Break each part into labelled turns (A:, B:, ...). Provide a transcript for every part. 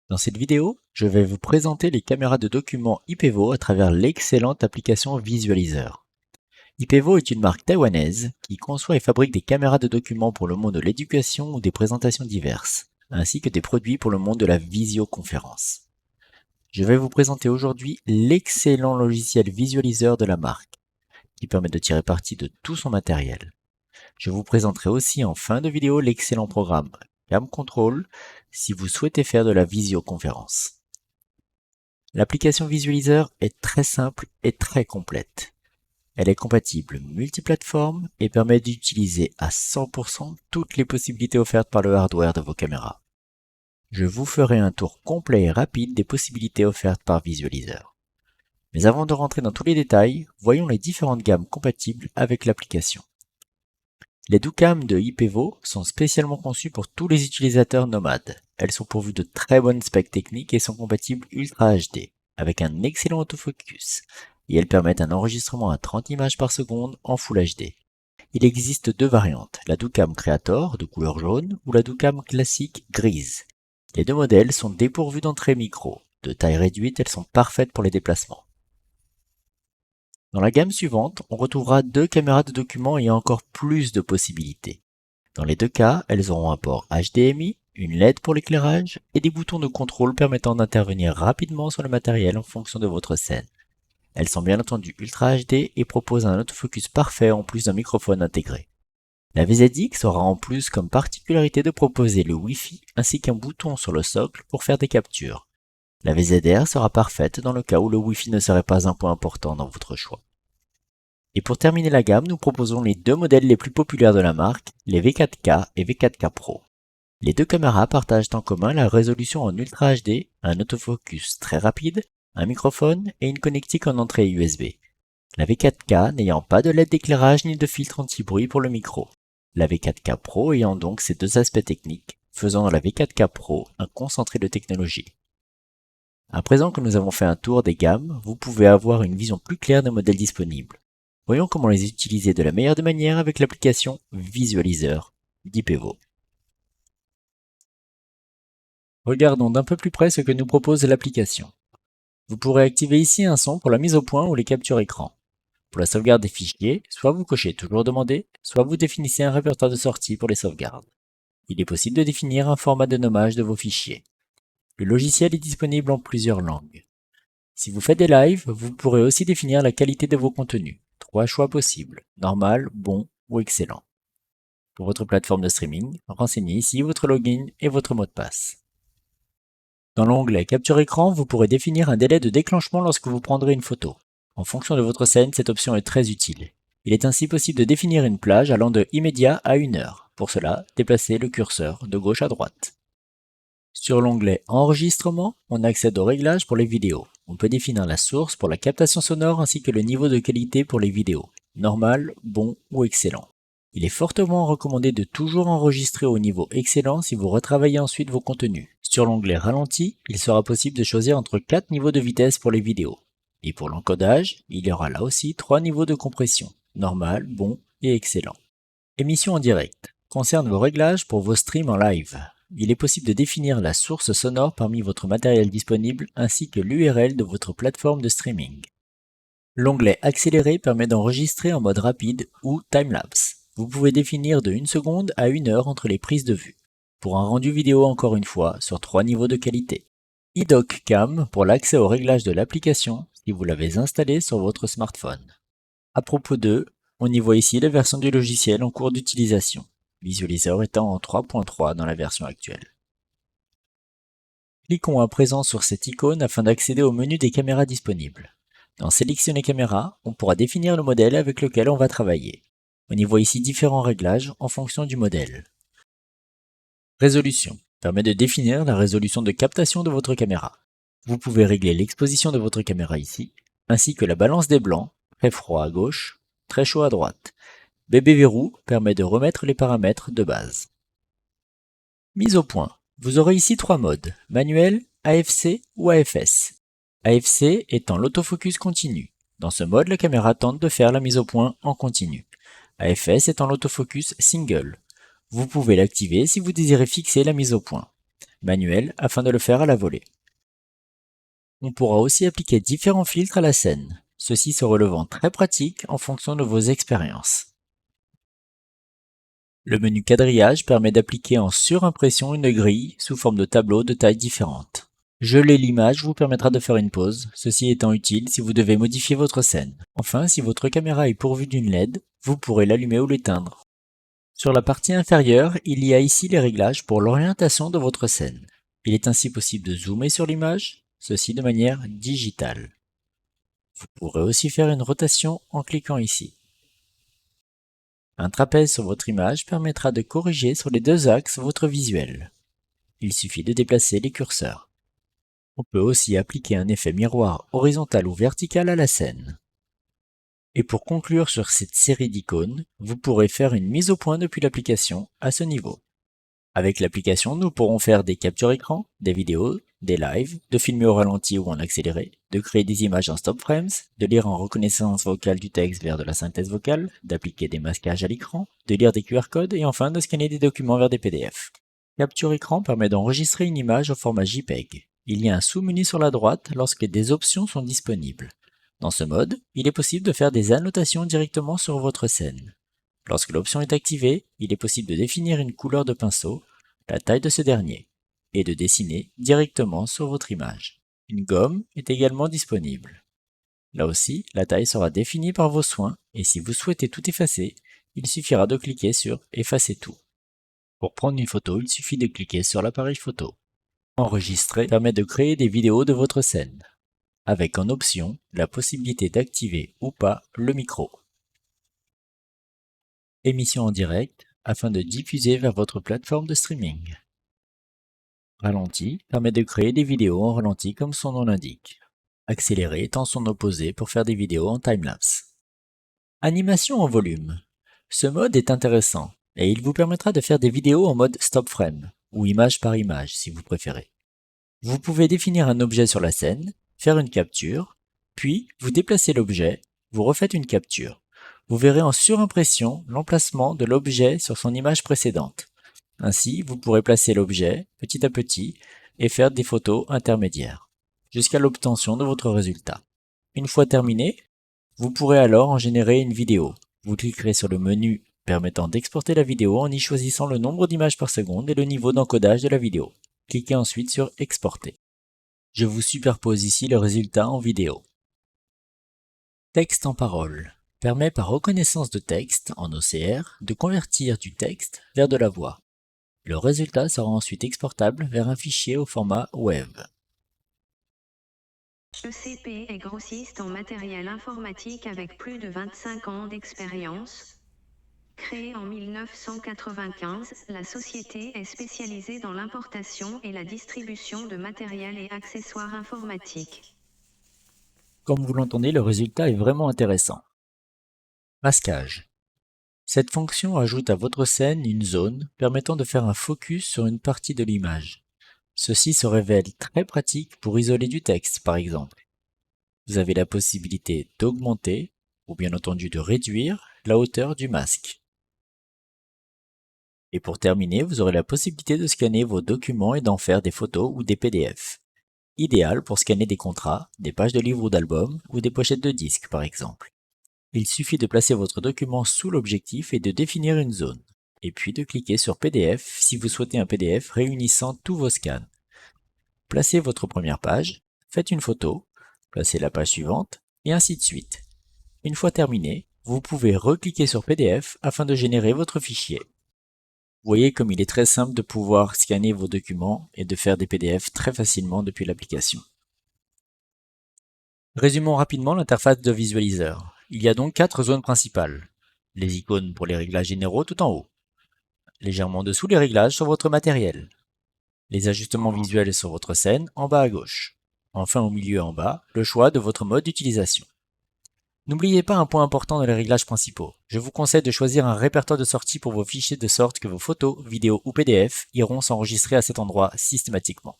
A: Dans cette vidéo, je vais vous présenter les caméras de documents IPEVO à travers l'excellente application Visualizer. IPEVO est une marque taïwanaise qui conçoit et fabrique des caméras de documents pour le monde de l'éducation ou des présentations diverses, ainsi que des produits pour le monde de la visioconférence. Je vais vous présenter aujourd'hui l'excellent logiciel Visualizer de la marque, qui permet de tirer parti de tout son matériel. Je vous présenterai aussi en fin de vidéo l'excellent programme Cam Control si vous souhaitez faire de la visioconférence. L'application Visualizer est très simple et très complète. Elle est compatible multiplateforme et permet d'utiliser à 100% toutes les possibilités offertes par le hardware de vos caméras. Je vous ferai un tour complet et rapide des possibilités offertes par Visualizer. Mais avant de rentrer dans tous les détails, voyons les différentes gammes compatibles avec l'application. Les Ducam de IPEVO sont spécialement conçues pour tous les utilisateurs nomades. Elles sont pourvues de très bonnes specs techniques et sont compatibles Ultra HD, avec un excellent autofocus, et elles permettent un enregistrement à 30 images par seconde en Full HD. Il existe deux variantes, la Ducam Creator de couleur jaune ou la Ducam classique grise. Les deux modèles sont dépourvus d'entrée micro. De taille réduite, elles sont parfaites pour les déplacements. Dans la gamme suivante, on retrouvera deux caméras de documents ayant encore plus de possibilités. Dans les deux cas, elles auront un port HDMI, une LED pour l'éclairage et des boutons de contrôle permettant d'intervenir rapidement sur le matériel en fonction de votre scène. Elles sont bien entendu Ultra HD et proposent un autofocus parfait en plus d'un microphone intégré. La VZX aura en plus comme particularité de proposer le Wi-Fi ainsi qu'un bouton sur le socle pour faire des captures. La VZR sera parfaite dans le cas où le Wi-Fi ne serait pas un point important dans votre choix. Et pour terminer la gamme, nous proposons les deux modèles les plus populaires de la marque, les V4K et V4K Pro. Les deux caméras partagent en commun la résolution en Ultra HD, un autofocus très rapide, un microphone et une connectique en entrée USB. La V4K n'ayant pas de LED d'éclairage ni de filtre anti-bruit pour le micro. La V4K Pro ayant donc ces deux aspects techniques, faisant de la V4K Pro un concentré de technologie. À présent que nous avons fait un tour des gammes, vous pouvez avoir une vision plus claire des modèles disponibles. Voyons comment les utiliser de la meilleure des manières avec l'application Visualizer d'IPEVO. Regardons d'un peu plus près ce que nous propose l'application. Vous pourrez activer ici un son pour la mise au point ou les captures écran. Pour la sauvegarde des fichiers, soit vous cochez toujours demander, soit vous définissez un répertoire de sortie pour les sauvegardes. Il est possible de définir un format de nommage de vos fichiers. Le logiciel est disponible en plusieurs langues. Si vous faites des lives, vous pourrez aussi définir la qualité de vos contenus. 3 choix possibles, normal, bon ou excellent. Pour votre plateforme de streaming, renseignez ici votre login et votre mot de passe. Dans l'onglet Capture écran, vous pourrez définir un délai de déclenchement lorsque vous prendrez une photo. En fonction de votre scène, cette option est très utile. Il est ainsi possible de définir une plage allant de immédiat à 1 heure. Pour cela, déplacez le curseur de gauche à droite. Sur l'onglet Enregistrement, on accède aux réglages pour les vidéos. On peut définir la source pour la captation sonore ainsi que le niveau de qualité pour les vidéos, normal, bon ou excellent. Il est fortement recommandé de toujours enregistrer au niveau excellent si vous retravaillez ensuite vos contenus. Sur l'onglet Ralenti, il sera possible de choisir entre 4 niveaux de vitesse pour les vidéos. Et pour l'encodage, il y aura là aussi 3 niveaux de compression, normal, bon et excellent. Émission en direct concerne vos réglages pour vos streams en live. Il est possible de définir la source sonore parmi votre matériel disponible ainsi que l'URL de votre plateforme de streaming. L'onglet Accéléré permet d'enregistrer en mode rapide ou timelapse. Vous pouvez définir de 1 seconde à 1 heure entre les prises de vue. Pour un rendu vidéo encore une fois sur 3 niveaux de qualité. iDock Cam pour l'accès aux réglages de l'application si vous l'avez installé sur votre smartphone. À propos d'eux, on y voit ici la version du logiciel en cours d'utilisation. Visualizer étant en 3.3 dans la version actuelle. Cliquons à présent sur cette icône afin d'accéder au menu des caméras disponibles. Dans Sélectionner caméra, on pourra définir le modèle avec lequel on va travailler. On y voit ici différents réglages en fonction du modèle. Résolution permet de définir la résolution de captation de votre caméra. Vous pouvez régler l'exposition de votre caméra ici, ainsi que la balance des blancs, très froid à gauche, très chaud à droite. Bébé verrou permet de remettre les paramètres de base. Mise au point. Vous aurez ici 3 modes, manuel, AFC ou AFS. AFC étant l'autofocus continu. Dans ce mode, la caméra tente de faire la mise au point en continu. AFS étant l'autofocus single. Vous pouvez l'activer si vous désirez fixer la mise au point. manuel afin de le faire à la volée. On pourra aussi appliquer différents filtres à la scène, ceux-ci se relevant très pratiques en fonction de vos expériences. Le menu quadrillage permet d'appliquer en surimpression une grille sous forme de tableau de tailles différentes. Geler l'image vous permettra de faire une pause, ceci étant utile si vous devez modifier votre scène. Enfin, si votre caméra est pourvue d'une LED, vous pourrez l'allumer ou l'éteindre. Sur la partie inférieure, il y a ici les réglages pour l'orientation de votre scène. Il est ainsi possible de zoomer sur l'image, ceci de manière digitale. Vous pourrez aussi faire une rotation en cliquant ici. Un trapèze sur votre image permettra de corriger sur les deux axes votre visuel. Il suffit de déplacer les curseurs. On peut aussi appliquer un effet miroir horizontal ou vertical à la scène. Et pour conclure sur cette série d'icônes, vous pourrez faire une mise au point depuis l'application à ce niveau. Avec l'application, nous pourrons faire des captures écran, des vidéos, des lives, de filmer au ralenti ou en accéléré, de créer des images en stop frames, de lire en reconnaissance vocale du texte vers de la synthèse vocale, d'appliquer des masquages à l'écran, de lire des QR codes et enfin de scanner des documents vers des PDF. Capture écran permet d'enregistrer une image au format JPEG. Il y a un sous-menu sur la droite lorsque des options sont disponibles. Dans ce mode, il est possible de faire des annotations directement sur votre scène. Lorsque l'option est activée, il est possible de définir une couleur de pinceau, la taille de ce dernier, et de dessiner directement sur votre image. Une gomme est également disponible. Là aussi, la taille sera définie par vos soins, et si vous souhaitez tout effacer, il suffira de cliquer sur « Effacer tout ». Pour prendre une photo, il suffit de cliquer sur l'appareil photo. Enregistrer permet de créer des vidéos de votre scène, avec en option la possibilité d'activer ou pas le micro. Émission en direct afin de diffuser vers votre plateforme de streaming. Ralenti permet de créer des vidéos en ralenti comme son nom l'indique. Accéléré étant son opposé pour faire des vidéos en timelapse. Animation en volume. Ce mode est intéressant et il vous permettra de faire des vidéos en mode stop frame ou image par image si vous préférez. Vous pouvez définir un objet sur la scène, faire une capture, puis vous déplacez l'objet, vous refaites une capture. Vous verrez en surimpression l'emplacement de l'objet sur son image précédente. Ainsi, vous pourrez placer l'objet petit à petit et faire des photos intermédiaires, jusqu'à l'obtention de votre résultat. Une fois terminé, vous pourrez alors en générer une vidéo. Vous cliquerez sur le menu permettant d'exporter la vidéo en y choisissant le nombre d'images par seconde et le niveau d'encodage de la vidéo. Cliquez ensuite sur Exporter. Je vous superpose ici le résultat en vidéo. Texte en parole permet par reconnaissance de texte en OCR de convertir du texte vers de la voix. Le résultat sera ensuite exportable vers un fichier au format web.
B: ECP est grossiste en matériel informatique avec plus de 25 ans d'expérience. Créée en 1995, la société est spécialisée dans l'importation et la distribution de matériel et accessoires informatiques.
A: Comme vous l'entendez, le résultat est vraiment intéressant. Masquage. Cette fonction ajoute à votre scène une zone permettant de faire un focus sur une partie de l'image. Ceci se révèle très pratique pour isoler du texte, par exemple. Vous avez la possibilité d'augmenter, ou bien entendu de réduire, la hauteur du masque. Et pour terminer, vous aurez la possibilité de scanner vos documents et d'en faire des photos ou des PDF. Idéal pour scanner des contrats, des pages de livres ou d'albums, ou des pochettes de disques, par exemple. Il suffit de placer votre document sous l'objectif et de définir une zone, et puis de cliquer sur PDF si vous souhaitez un PDF réunissant tous vos scans. Placez votre première page, faites une photo, placez la page suivante, et ainsi de suite. Une fois terminé, vous pouvez recliquer sur PDF afin de générer votre fichier. Vous voyez comme il est très simple de pouvoir scanner vos documents et de faire des PDF très facilement depuis l'application. Résumons rapidement l'interface de visualiseur. Il y a donc 4 zones principales. Les icônes pour les réglages généraux tout en haut. Légèrement en dessous les réglages sur votre matériel. Les ajustements visuels sur votre scène en bas à gauche. Enfin au milieu en bas, le choix de votre mode d'utilisation. N'oubliez pas un point important dans les réglages principaux. Je vous conseille de choisir un répertoire de sortie pour vos fichiers de sorte que vos photos, vidéos ou PDF iront s'enregistrer à cet endroit systématiquement.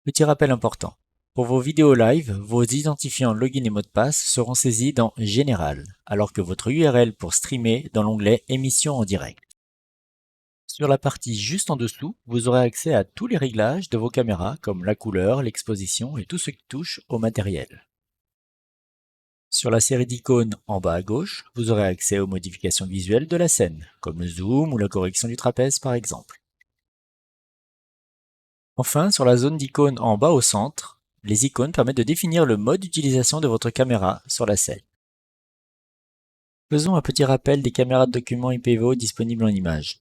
A: Petit rappel important. Pour vos vidéos live, vos identifiants login et mot de passe seront saisis dans Général, alors que votre URL pour streamer dans l'onglet Émission en direct. Sur la partie juste en dessous, vous aurez accès à tous les réglages de vos caméras comme la couleur, l'exposition et tout ce qui touche au matériel. Sur la série d'icônes en bas à gauche, vous aurez accès aux modifications visuelles de la scène, comme le zoom ou la correction du trapèze par exemple. Enfin, sur la zone d'icônes en bas au centre, les icônes permettent de définir le mode d'utilisation de votre caméra sur la scène. Faisons un petit rappel des caméras de document IPEVO disponibles en images.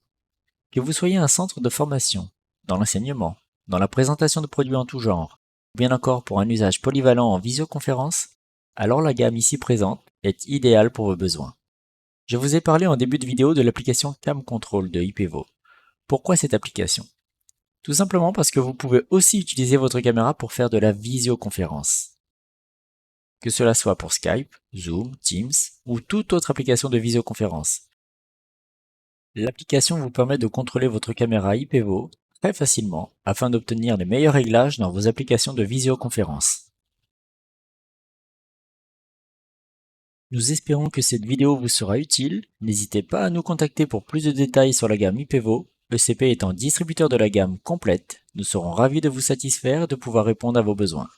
A: Que vous soyez un centre de formation, dans l'enseignement, dans la présentation de produits en tout genre, ou bien encore pour un usage polyvalent en visioconférence, alors la gamme ici présente est idéale pour vos besoins. Je vous ai parlé en début de vidéo de l'application Cam Control de IPEVO. Pourquoi cette application? Tout simplement parce que vous pouvez aussi utiliser votre caméra pour faire de la visioconférence. Que cela soit pour Skype, Zoom, Teams ou toute autre application de visioconférence. L'application vous permet de contrôler votre caméra IPEVO très facilement afin d'obtenir les meilleurs réglages dans vos applications de visioconférence. Nous espérons que cette vidéo vous sera utile. N'hésitez pas à nous contacter pour plus de détails sur la gamme IPEVO. ECP étant distributeur de la gamme complète, nous serons ravis de vous satisfaire et de pouvoir répondre à vos besoins.